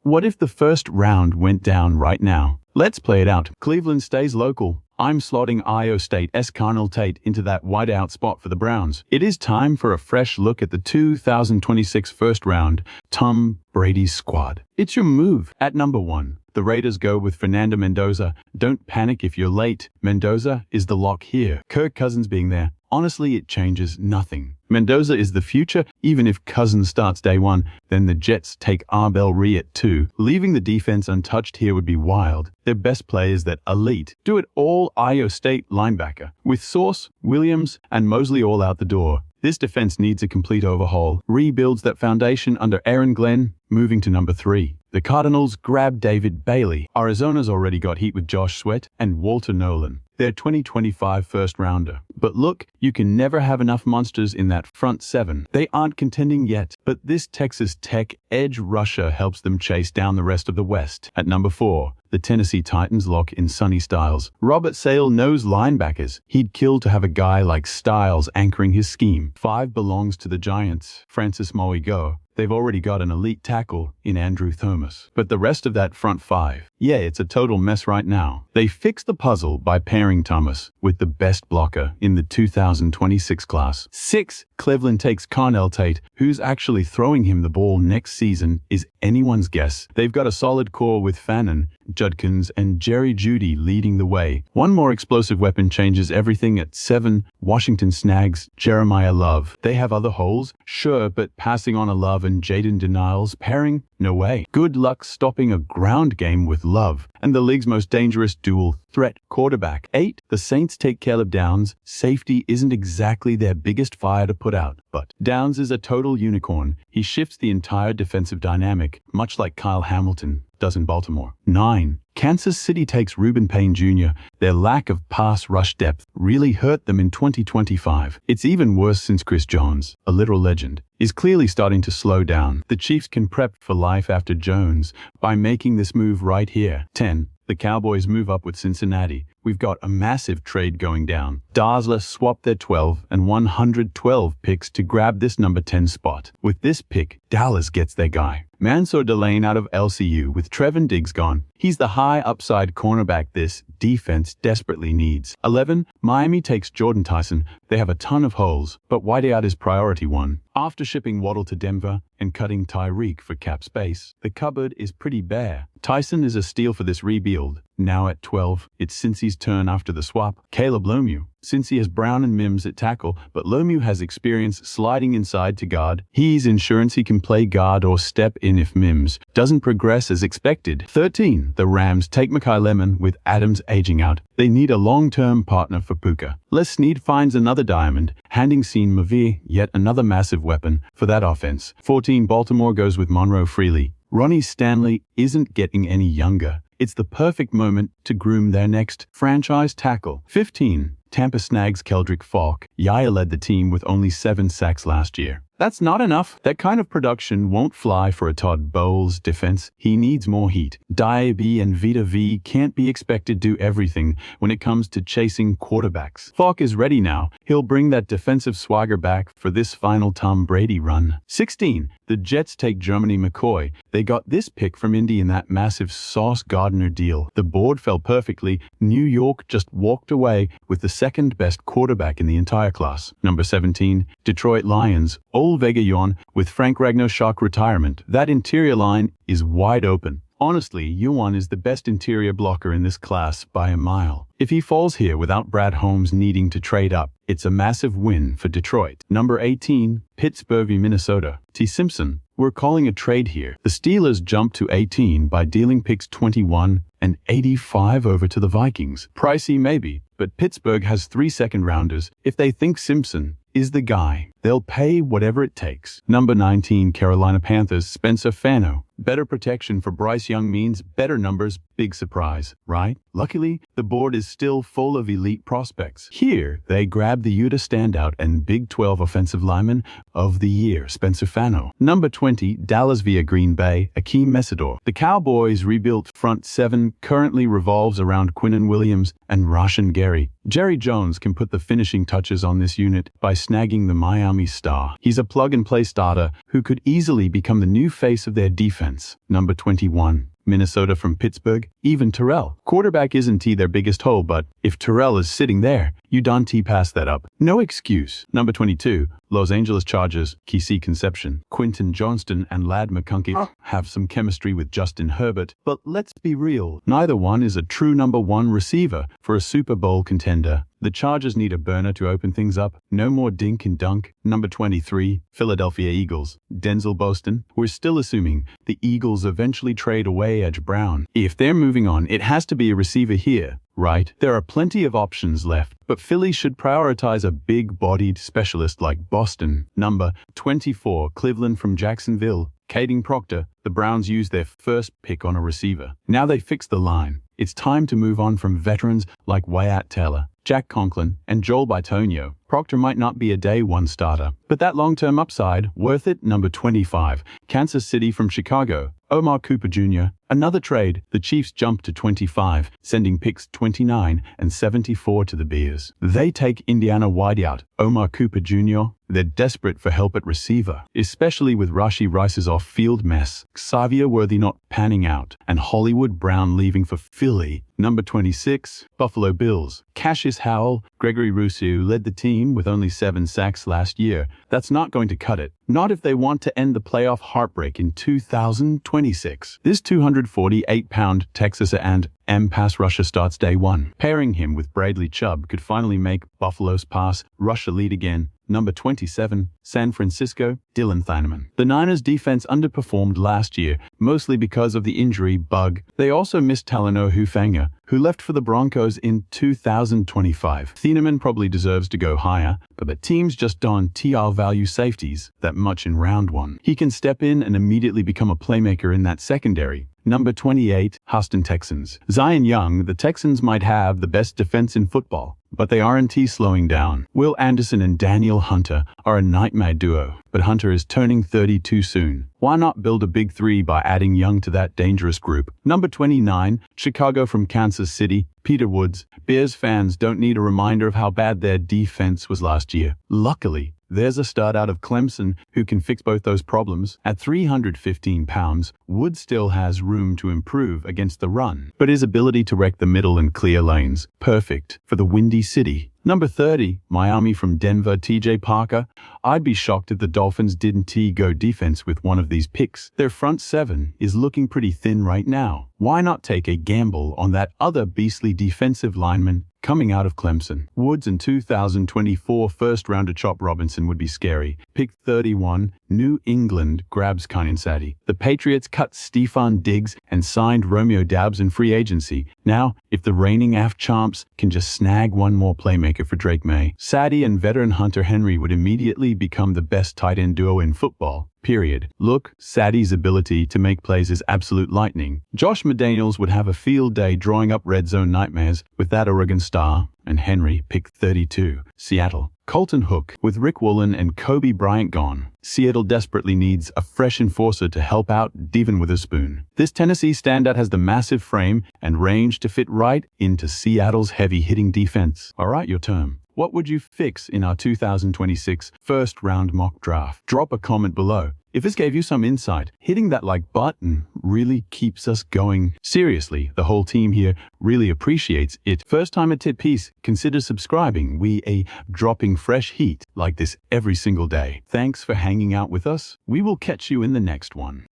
What if the first round went down right now? Let's play it out. Cleveland stays local. I'm slotting Iowa State's Carnell Tate into that wideout spot for the Browns. It is time for a fresh look at the 2026 first round Tom Brady's squad. It's your move at number 1. The Raiders go with Fernando Mendoza. Don't panic if you're late. Mendoza is the lock here. Kirk Cousins being there, honestly, it changes nothing. Mendoza is the future. Even if Cousins starts day 1, then the Jets take Arbell Ree at 2. Leaving the defense untouched here would be wild. Their best play is that elite, do-it-all Iowa State linebacker, with Sauce, Williams, and Mosley all out the door. This defense needs a complete overhaul. Rebuilds that foundation under Aaron Glenn, moving to number 3. The Cardinals grab David Bailey. Arizona's already got heat with Josh Sweat and Walter Nolan, their 2025 first-rounder. But look, you can never have enough monsters in that front 7. They aren't contending yet, but this Texas Tech edge rusher helps them chase down the rest of the West. At number 4, the Tennessee Titans lock in Sonny Styles. Robert Sale knows linebackers. He'd kill to have a guy like Styles anchoring his scheme. 5 belongs to the Giants. Francis Moigo. They've already got an elite tackle in Andrew Thomas. But the rest of that front 5, yeah, it's a total mess right now. They fixed the puzzle by pairing Thomas with the best blocker in the 2026 class. 6, Cleveland takes Carnell Tate. Who's actually throwing him the ball next season is anyone's guess. They've got a solid core with Fannin, Judkins, and Jerry Jeudy leading the way. One more explosive weapon changes everything at 7. Washington snags Jeremiah Love. They have other holes, sure, but passing on a Love and Jaden Denials pairing? No way. Good luck stopping a ground game with Love and the league's most dangerous dual threat quarterback. 8. The Saints take Caleb Downs. Safety isn't exactly their biggest fire to put out, but Downs is a total unicorn. He shifts the entire defensive dynamic, much like Kyle Hamilton does in Baltimore. 9. Kansas City takes Reuben Payne Jr. Their lack of pass rush depth really hurt them in 2025. It's even worse since Chris Jones, a literal legend, is clearly starting to slow down. The Chiefs can prep for life after Jones by making this move right here. 10. The Cowboys move up with Cincinnati. We've got a massive trade going down. Dazzler swapped their 12 and 112 picks to grab this number 10 spot. With this pick, Dallas gets their guy. Mansour Delane out of LCU with Trevon Diggs gone. He's the high upside cornerback this defense desperately needs. 11. Miami takes Jordan Tyson. They have a ton of holes, but wideout is priority 1. After shipping Waddle to Denver and cutting Tyreek for cap space, the cupboard is pretty bare. Tyson is a steal for this rebuild. Now at 12, it's Cincy's turn after the swap. Caleb Lemieux. Cincy has Brown and Mims at tackle, but Lemieux has experience sliding inside to guard. He's insurance he can play guard or step in if Mims doesn't progress as expected. 13. The Rams take Mekhi Lemon with Adams aging out. They need a long-term partner for Puka. Les Snead finds another diamond, handing Sean Mavir yet another massive weapon for that offense. 14. Baltimore goes with Monroe Freely. Ronnie Stanley isn't getting any younger. It's the perfect moment to groom their next franchise tackle. 15. Tampa snags Keldrick Falk. Yaya led the team with only 7 sacks last year. That's not enough. That kind of production won't fly for a Todd Bowles defense. He needs more heat. Diaby and Vita V can't be expected to do everything when it comes to chasing quarterbacks. Falk is ready now. He'll bring that defensive swagger back for this final Tom Brady run. 16. The Jets take Germanie McCoy. They got this pick from Indy in that massive Sauce Gardner deal. The board fell perfectly. New York just walked away with the second best quarterback in the entire class. Number 17. Detroit Lions. Ole Vega Yuan with Frank Ragnow shock retirement. That interior line is wide open. Honestly, Yuan is the best interior blocker in this class by a mile. If he falls here without Brad Holmes needing to trade up, it's a massive win for Detroit. Number 18, Pittsburgh v. Minnesota. T. Simpson. We're calling a trade here. The Steelers jumped to 18 by dealing picks 21 and 85 over to the Vikings. Pricey maybe, but Pittsburgh has 3 second-rounders. If they think Simpson is the guy, they'll pay whatever it takes. Number 19, Carolina Panthers, Spencer Fano. Better protection for Bryce Young means better numbers. Big surprise, right? Luckily, the board is still full of elite prospects. Here, they grab the Utah standout and Big 12 offensive lineman of the year, Spencer Fano. Number 20, Dallas via Green Bay, Akeem Mesidor. The Cowboys' rebuilt front seven currently revolves around Quinnen Williams and Rashan Gary. Jerry Jones can put the finishing touches on this unit by snagging the Miami star. He's a plug-and-play starter who could easily become the new face of their defense. Number 21. Minnesota from Pittsburgh, Even Terrell. Quarterback isn't their biggest hole, but if Terrell is sitting there, you don't pass that up. No excuse. Number 22, Los Angeles Chargers, Kesey Conception. Quinton Johnston and Ladd McConkey have some chemistry with Justin Herbert, but let's be real. Neither one is a true number one receiver for a Super Bowl contender. The Chargers need a burner to open things up. No more dink and dunk. Number 23, Philadelphia Eagles. Denzel Boston. We're still assuming the Eagles eventually trade away Edge Brown. If they're moving on, it has to be a receiver here, right? There are plenty of options left, but Philly should prioritize a big-bodied specialist like Boston. Number 24, Cleveland from Jacksonville. Kading Proctor. The Browns used their first pick on a receiver. Now they fixed the line. It's time to move on from veterans like Wyatt Teller, Jack Conklin, and Joel Bitonio. Proctor might not be a day one starter, but that long-term upside, worth it. Number 25, Kansas City from Chicago. Omar Cooper Jr. Another trade, the Chiefs jumped to 25, sending picks 29 and 74 to the Bears. They take Indiana wideout Omar Cooper Jr. They're desperate for help at receiver, especially with Rashee Rice's off-field mess, Xavier Worthy not panning out, and Hollywood Brown leaving for Philly. Number 26, Buffalo Bills. Cassius Howell, Gregory Rousseau led the team with only 7 sacks last year. That's not going to cut it. Not if they want to end the playoff heartbreak in 2026. This 248-pound Texas A&M pass rusher starts day one. Pairing him with Bradley Chubb could finally make Buffalo's pass rusher lead again. Number 27, San Francisco, Dylan Thieneman. The Niners' defense underperformed last year, mostly because of the injury bug. They also missed Talanoa Hufanga, who left for the Broncos in 2025. Thieneman probably deserves to go higher, but the teams just don't value safeties that much in round one. He can step in and immediately become a playmaker in that secondary. Number 28, Houston Texans. Zion Young. The Texans might have the best defense in football, but they aren't slowing down. Will Anderson and Daniel Hunter are a nightmare duo, but Hunter is turning 30 too soon. Why not build a big three by adding Young to that dangerous group? Number 29, Chicago from Kansas City, Peter Woods. Bears fans don't need a reminder of how bad their defense was last year. Luckily, there's a stud out of Clemson who can fix both those problems. At 315 pounds, Woods still has room to improve against the run, but his ability to wreck the middle and clear lanes, perfect for the Windy City. Number 30, Miami from Denver, TJ Parker. I'd be shocked if the Dolphins didn't go defense with one of these picks. Their front seven is looking pretty thin right now. Why not take a gamble on that other beastly defensive lineman coming out of Clemson? Woods and 2024 first-rounder Chop Robinson would be scary. Pick 31, New England grabs Kynan Sadie. The Patriots cut Stephon Diggs and signed Romeo Doubs in free agency. Now, if the reigning AF champs can just snag one more playmaker for Drake May, Sadie and veteran Hunter Henry would immediately become the best tight end duo in football. Period. Look, Sadie's ability to make plays is absolute lightning. Josh McDaniels would have a field day drawing up red zone nightmares with that Oregon star. And Henry, pick 32, Seattle. Colton Hook. With Rick Woolen and Kobe Bryant gone, Seattle desperately needs a fresh enforcer to help out Devin Witherspoon. This Tennessee standout has the massive frame and range to fit right into Seattle's heavy-hitting defense. All right, your turn. What would you fix in our 2026 first-round mock draft? Drop a comment below. If this gave you some insight, hitting that like button really keeps us going. Seriously, the whole team here really appreciates it. First time at Titpiece, consider subscribing. We are dropping fresh heat like this every single day. Thanks for hanging out with us. We will catch you in the next one.